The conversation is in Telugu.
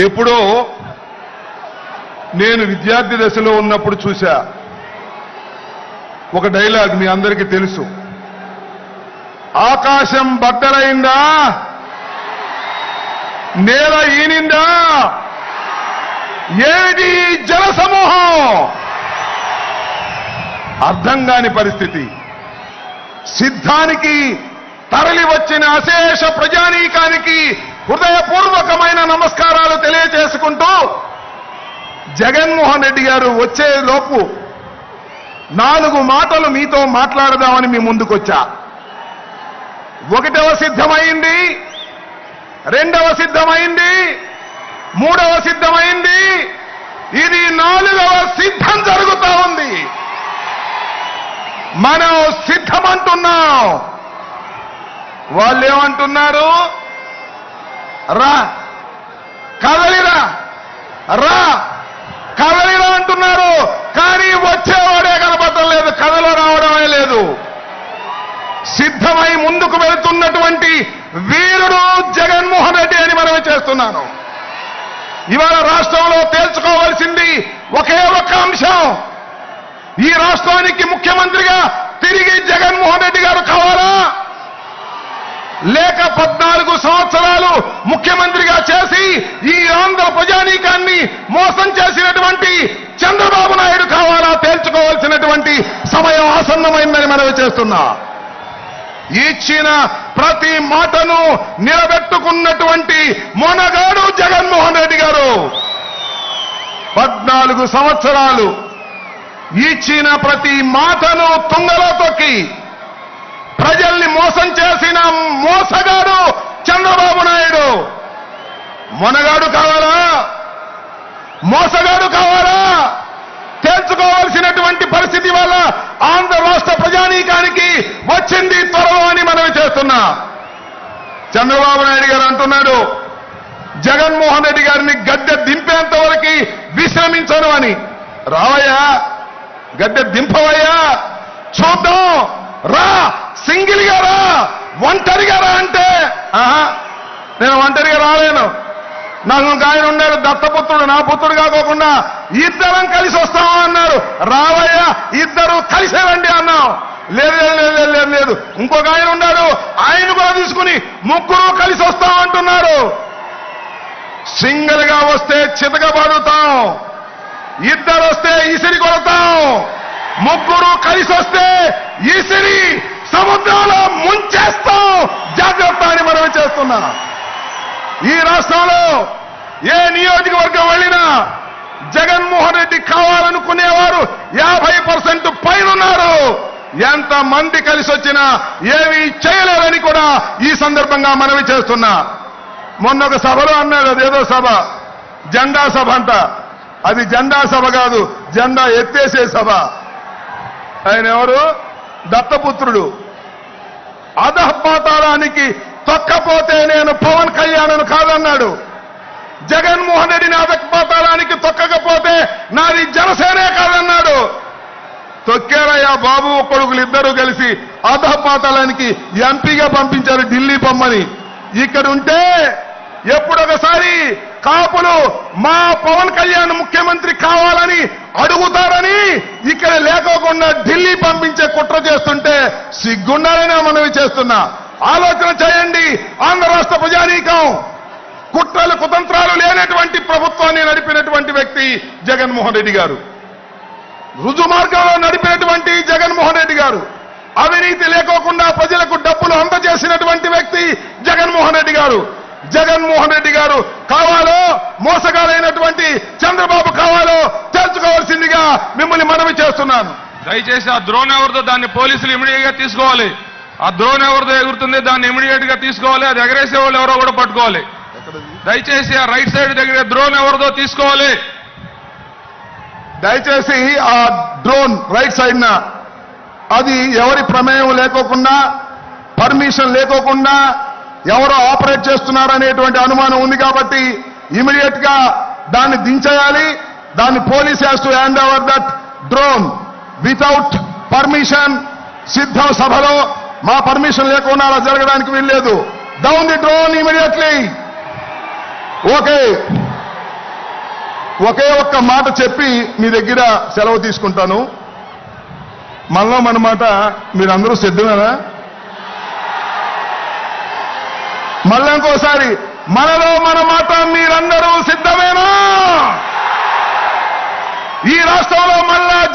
ఎప్పుడో నేను విద్యార్థి దశలో ఉన్నప్పుడు చూశా ఒక డైలాగ్, మీ అందరికీ తెలుసు. ఆకాశం బద్దలైందా, నేల ఈనిందా, ఏది జనసమూహం, అర్థం కాని పరిస్థితి. సిద్ధానికి తరలి వచ్చిన అశేష ప్రజానీకానికి హృదయపూర్వకమైన నమస్కారాలు తెలియజేసుకుంటూ జగన్మోహన్ రెడ్డి గారు వచ్చే లోపు 4 మాటలు మీతో మాట్లాడదామని మీ ముందుకొచ్చా. 1వ సిద్ధమైంది, 2వ సిద్ధమైంది, 3వ సిద్ధమైంది, ఇది 4వ సిద్ధం జరుగుతా ఉంది. మనం సిద్ధమంటున్నాం. వాళ్ళు ఏమంటున్నారు? రా కదలిరా, రా కదలిరా అంటున్నారు. కానీ వచ్చేవాడే కనపడటం లేదు, కథలో రావడమే లేదు. సిద్ధమై ముందుకు వెళ్తున్నటువంటి వీరుడు జగన్మోహన్ రెడ్డి అని మనమే చేస్తున్నాను. ఇవాళ రాష్ట్రంలో తేల్చుకోవాల్సింది ఒకే ఒక అంశం. ఈ రాష్ట్రానికి ముఖ్యమంత్రిగా తిరిగి జగన్మోహన్ రెడ్డి గారు కావాలా, లేక 14 సంవత్సరాలు ముఖ్యమంత్రిగా చేసి ఈ ఆంధ్ర ప్రజానీకాన్ని మోసం చేసినటువంటి చంద్రబాబు నాయుడు కావాలా తేల్చుకోవాల్సినటువంటి సమయం ఆసన్నమైందని మనవి చేస్తున్నా. ఇచ్చిన ప్రతి మాటను నిలబెట్టుకున్నటువంటి మొనగాడు జగన్మోహన్ రెడ్డి గారు. 14 సంవత్సరాలు ఇచ్చిన ప్రతి మాటను తుంగలో తొక్కి ప్రజల్ని మోసం చేసిన మోసగాడు చంద్రబాబు నాయుడు. మొనగాడు కావాలా, మోసగాడు కావాలా తేల్చుకోవాల్సినటువంటి పరిస్థితి వల్ల ఆంధ్ర రాష్ట్ర ప్రజానీకానికి వచ్చింది త్వరలో అని మనవి చేస్తున్నా. చంద్రబాబు నాయుడు గారు అంటున్నాడు జగన్మోహన్ రెడ్డి గారిని గద్దె దింపేంత వరకు విశ్రమించను అని. రావయ్యా, గద్దె దింపవయ్యా, చూద్దాం, రా సింగిల్గా రా, ఒంటరిగా రా అంటే నేను ఒంటరిగా రాలేను. నాకు ఒక ఆయన ఉన్నాడు దత్తపుత్రుడు, నా పుత్రుడు కాకోకుండా ఇద్దరం కలిసి వస్తాము అన్నారు. రావయ్యా, ఇద్దరు కలిసే రండి అన్నాం. లేదు లేదు లేదు లేదు. ఇంకొక ఆయన ఉన్నాడు, ఆయన కూడా తీసుకుని 3 కలిసి వస్తాం అంటున్నారు. సింగిల్ గా వస్తే చితకబడుతాం, 2 వస్తే ఇసిరి కొడతాం, 3 కలిసి వస్తే ఇసిరి సముద్రంలో ముంచేస్తాం. జాగ్రత్త అని మనం చేస్తున్నా. ఈ రాష్ట్రంలో ఏ నియోజకవర్గం వెళ్ళినా జగన్మోహన్ రెడ్డి కావాలనుకునేవారు 50% పైన ఉన్నారు. ఎంత మంది కలిసి వచ్చినా ఏమీ చేయలేరని కూడా ఈ సందర్భంగా మనవి చేస్తున్నా. మొన్న ఒక సభలో అన్నాడు, అదేదో సభ, జెండా సభ అంట. అది జెండా సభ కాదు, జెండా ఎత్తేసే సభ. ఆయన ఎవరు? దత్తపుత్రుడు. అధపాతాళానికి తొక్కపోతే నేను పవన్ కళ్యాణ్ను కాదన్నాడు. జగన్మోహన్ రెడ్డిని అధపాతాళానికి తొక్కకపోతే నాది జనసేనే కాదన్నాడు. తొక్కారయ్యా బాబు కొడుకులు ఇద్దరూ కలిసి అధపాతాళానికి ఎంపీగా పంపించారు ఢిల్లీ పొమ్మని. ఇక్కడుంటే ఎప్పుడొకసారి కాపులు మా పవన్ కళ్యాణ్ ముఖ్యమంత్రి కావాలని అడుగుతారని ఇక్కడ లేకోకుండా ఢిల్లీ పంపించే కుట్ర చేస్తుంటే సిగ్గుండాలని మనవి చేస్తున్నా. ఆలోచన చేయండి. ఆంధ్ర రాష్ట్ర ప్రజానీకం కుట్రలు కుతంత్రాలు లేనటువంటి ప్రభుత్వాన్ని నడిపినటువంటి వ్యక్తి జగన్మోహన్ రెడ్డి గారు. రుజు మార్గంలో నడిపినటువంటి జగన్మోహన్ రెడ్డి గారు. అవినీతి లేకోకుండా ప్రజలకు డబ్బులు అందజేసినటువంటి వ్యక్తి జగన్మోహన్ రెడ్డి గారు. జగన్మోహన్ రెడ్డి గారు కావాలో, మోసగాలైనటువంటి చంద్రబాబు కావాలో తెలుసుకోవాల్సిందిగా మిమ్మల్ని మనవి చేస్తున్నాను. దయచేసి ఆ డ్రోన్ ఎవరిదో దాన్ని పోలీసులు ఇమీడియట్ గా తీసుకోవాలి. ఆ డ్రోన్ ఎవరిదో ఎగురుతుంది దాన్ని ఇమీడియట్ గా తీసుకోవాలి. అది ఎగరేసే వాళ్ళు ఎవరో కూడా పట్టుకోవాలి. దయచేసి ఆ రైట్ సైడ్ దగ్గర డ్రోన్ ఎవరిదో తీసుకోవాలి. దయచేసి ఆ డ్రోన్ రైట్ సైడ్ అది ఎవరి ప్రమేయం లేకోకుండా, పర్మిషన్ లేకోకుండా ఎవరో ఆపరేట్ చేస్తున్నారనేటువంటి అనుమానం ఉంది కాబట్టి ఇమీడియట్ గా దాన్ని దించేయాలి. దాన్ని police has to hand over that drone without permission. సిద్ధం సభలో మా పర్మిషన్ లేకుండా అలా జరగడానికి వీల్లేదు. Down the drone immediately. Okay. ఒకే ఒక్క మాట చెప్పి మీ దగ్గర సెలవు తీసుకుంటాను. మనలో మన మాట మీరందరూ సిద్ధమేనా? మళ్ళీ ఇంకోసారి, మనలో మన మాట మీరందరూ సిద్ధమేనా? ఈ రాష్ట్రంలో మళ్ళా